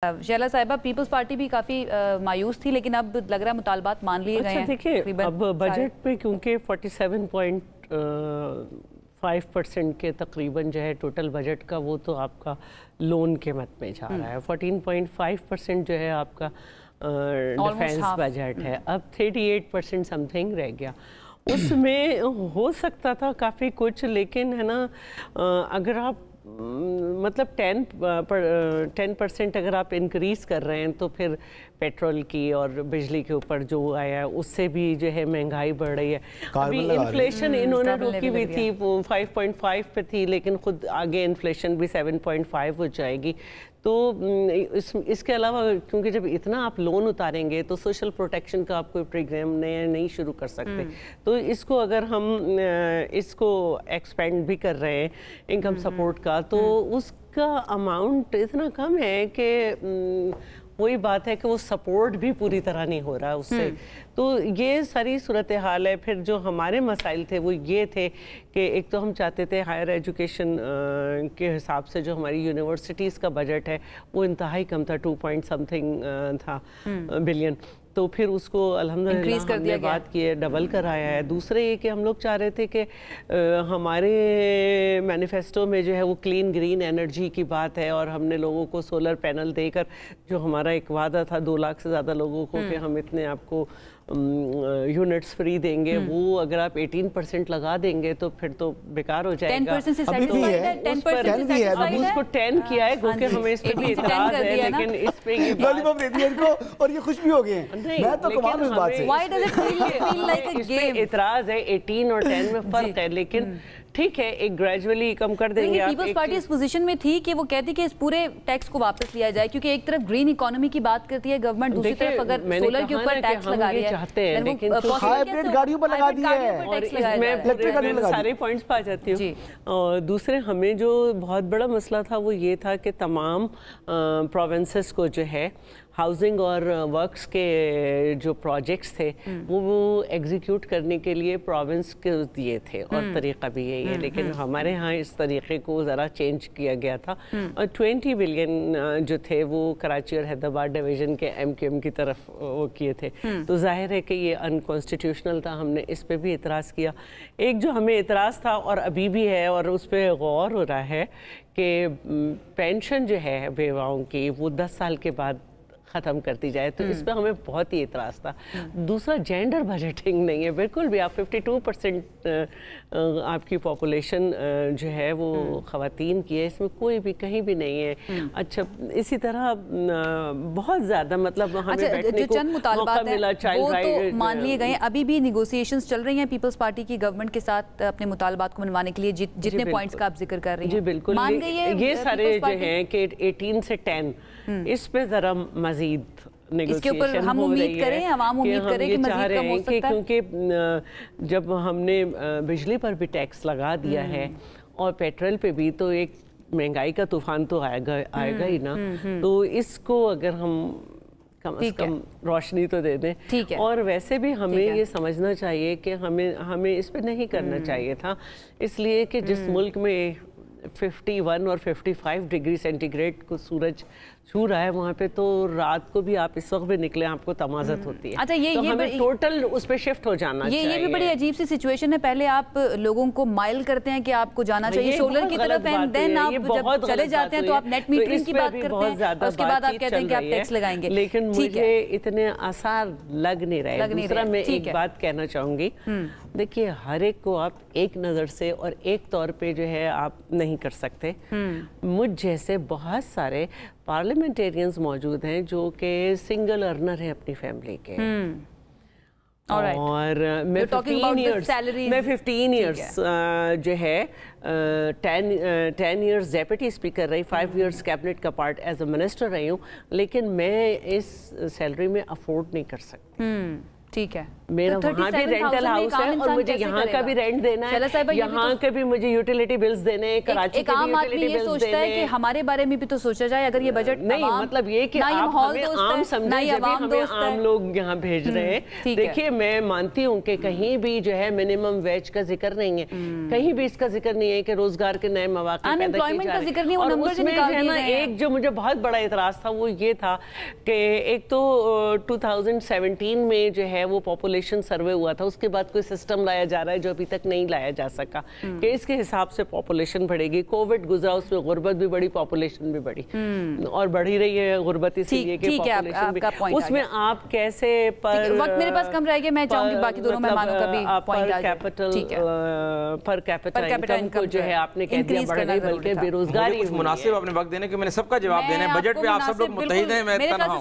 शैला साहिबा, peoples party भी काफ़ी मायूस थी, लेकिन अब लग रहा है मुतालबात मान लिए गए हैं। देखिए, अब बजट पे क्योंकि 47.5% के तकरीबन जो है टोटल बजट का, वो तो आपका लोन के मत में जा रहा है। 14.5% जो है आपका डिफेंस बजट है। अब 38% समथिंग रह गया। उसमें हो सकता था काफ़ी कुछ, लेकिन है ना, अगर आप मतलब 10% अगर आप इंक्रीज़ कर रहे हैं तो फिर पेट्रोल की और बिजली के ऊपर जो आया है उससे भी जो है महंगाई बढ़ रही है। अभी इन्फ्लेशन इन्होंने रोकी हुई थी, वो 5.5 पे थी, लेकिन खुद आगे इन्फ्लेशन भी 7.5 हो जाएगी। तो इसके अलावा क्योंकि जब इतना आप लोन उतारेंगे तो सोशल प्रोटेक्शन का आप कोई प्रोग्राम नया नहीं शुरू कर सकते। तो इसको अगर हम इसको एक्सपेंड भी कर रहे हैं इनकम सपोर्ट का, तो उसका अमाउंट इतना कम है कि वही बात है कि वो सपोर्ट भी पूरी तरह नहीं हो रहा उससे। तो ये सारी सूरत हाल है। फिर जो हमारे मसाइल थे वो ये थे कि एक तो हम चाहते थे हायर एजुकेशन के हिसाब से जो हमारी यूनिवर्सिटीज़ का बजट है वो इंतहाई कम था, 2 पॉइंट समथिंग था बिलियन। तो फिर उसको अल्हम्दुलिल्लाह हमने बात की है, डबल कराया है। दूसरे ये कि हम लोग चाह रहे थे कि हमारे मैनिफेस्टो में जो है वो क्लीन ग्रीन एनर्जी की बात है, और हमने लोगों को सोलर पैनल देकर, जो हमारा एक वादा था 2 लाख से ज़्यादा लोगों को कि हम इतने आपको यूनिट्स फ्री देंगे, वो अगर आप 18% लगा देंगे तो फिर तो बेकार हो जाएगा। 10% से अभी भी है, 10% भी है। अब उसको 10 किया है क्योंकि हमें इस पे भी इतराज है, लेकिन इस पे ये लॉलीपॉप दे दिया इनको और ये खुश भी हो गए। मैं तो कमाल इस बात से। Why does it feel like a game? इतराज है, 18 और 10 में फर्क है, लेकिन ठीक है, एक ग्रेजुअली कम कर देंगे। पीपल्स पार्टी इस पोजीशन में थी कि वो कहती कि इस पूरे टैक्स को वापस लिया जाए, क्योंकि एक तरफ ग्रीन इकोनॉमी की बात करती है गवर्नमेंट, दूसरी तरफ अगर सोलर के ऊपर टैक्स लगा रही है, चाहते हैं, लेकिन हाइब्रिड गाड़ियों पर लगा दिया है और इसमें सारे पॉइंट्स पा जाती हूँ। और दूसरे हमें जो बहुत बड़ा मसला था वो ये था कि तमाम प्रोविंसेस को जो है हाउसिंग और वर्क्स के जो प्रोजेक्ट्स थे वो एग्जीक्यूट करने के लिए प्रोविंस के दिए थे, और तरीक़ा भी यही है। लेकिन हमारे यहाँ इस तरीक़े को ज़रा चेंज किया गया था, और 20 बिलियन जो थे वो कराची और हैदराबाद डिवीज़न के MQM की तरफ वो किए थे। तो जाहिर है कि ये अनकॉन्स्टिट्यूशनल था, हमने इस पर भी इतराज़ किया। एक जो हमें इतराज़ था और अभी भी है, और उस पर गौर हो रहा है कि पेंशन जो है बेवाओं की वो 10 साल के बाद ख़त्म करती जाए, तो इस पर हमें बहुत ही इतराज़ था। दूसरा, जेंडर बजटिंग नहीं है बिल्कुल भी। आप 52% आपकी पॉपुलेशन जो है वो ख़वातीन की है, इसमें कोई भी कहीं भी नहीं है। अच्छा, इसी तरह बहुत ज़्यादा मतलब हमें बैठने को मौका मिला, चाइल्ड राइट मान लिए गए। अभी भी निगोसिएशंस चल रही हैं पीपल्स पार्टी की गवर्नमेंट के साथ अपने मुतालबात को मनवाने के लिए, जितने पॉइंट्स का आप जिक्र कर रही हैं। जी बिल्कुल, मान गई है ये सारे जो हैं कि 18 से 10 इस पे ज़रा मज़ीद इसके ऊपर हम उम्मीद करें, आवाम उम्मीद करें कि मज़ीद कम हो सकता है, क्योंकि जब हमने बिजली पर भी टैक्स लगा दिया है और पेट्रोल पे भी, तो एक महंगाई का तूफान तो आएगा ही ना। तो इसको अगर हम कम से कम रोशनी तो दे दें। और वैसे भी हमें ये समझना चाहिए कि हमें इस पे नहीं करना चाहिए था, इसलिए कि जिस मुल्क में 51 और 55 डिग्री सेंटीग्रेड को सूरज छू रहा है, वहाँ पे तो रात को भी आप इस वक्त भी निकले आपको तमाज़त होती है। अच्छा, तो हमें टोटल उस पे शिफ्ट हो जाना चाहिए। ये भी बड़ी अजीब सी सिचुएशन है। पहले आप लोगों को माइल करते हैं कि आपको जाना चाहिए सोलर की तरफ, एंड देन आप जब चले जाते हैं तो आप नेट मीटरिंग की बात करते हैं, और उसके बाद आप कहते हैं कि आप टैक्स लगाएंगे। लेकिन मुझे इतने आसार लग नहीं रहे। दूसरा, मैं एक बात कहना चाहूँगी, देखिए, हर एक को आप एक नज़र से और एक तौर पे जो है आप नहीं कर सकते। मुझ जैसे बहुत सारे पार्लियामेंटेरियंस मौजूद हैं जो कि सिंगल अर्नर हैं अपनी फैमिली के, और मैं 15 इयर्स जो है 10 इयर्स डेप्यूटी स्पीकर रही, 5 इयर्स कैबिनेट का पार्ट एज अ मिनिस्टर रही हूँ, लेकिन मैं इस सैलरी में अफोर्ड नहीं कर सकती। ठीक है, मेरा वहाँ भी रेंटल हाउस है और मुझे यहाँ का भी रेंट देना है, यहाँ के भी मुझे यूटिलिटी बिल्स देने हैं, कराची के भी यूटिलिटी बिल्स देने हैं। कि हमारे बारे में भी तो सोचा जाए, अगर ये बजट नहीं, मतलब ये कि आप हमें आम समझे, जब भी हमें आम लोग यहाँ भेज रहे हैं। देखिए, मैं मानती हूँ कि कहीं भी जो है मिनिमम वेज का जिक्र नहीं है, कहीं भी इसका जिक्र नहीं है कि रोजगार के नए मौके पैदा किए जा रहे हैं। और उसमें है ना, एक जो मुझे बहुत बड़ा इतराज था वो ये था कि एक तो 2017 में जो है वो पॉपुलेशन सर्वे हुआ था, उसके बाद कोई सिस्टम लाया जा रहा है जो अभी तक नहीं लाया जा सका कि इसके हिसाब से पॉपुलेशन बढ़ेगी। कोविड गुजरा, उसमें गुर्बत भी बढ़ी, पॉपुलेशन भी बढ़ी और बढ़ ही रही है गुर्बत, इसलिए कि पॉपुलेशन भी। उसमें आप कैसे पर वक्त मेरे पास कम रह गया, मैं चाहूंगी बाकी दोनों मेहमानों का भी पॉइंट आ जाए। पर कैपिटल इनकम को जो है आपने कह दिया बढ़ गई, बल्कि बेरोजगारी मुनासिब अपने वक्त देने के, मैंने सबका जवाब देना है। बजट पे आप सब लोग मुत्तहिद हैं, मैं तन्हा हूं।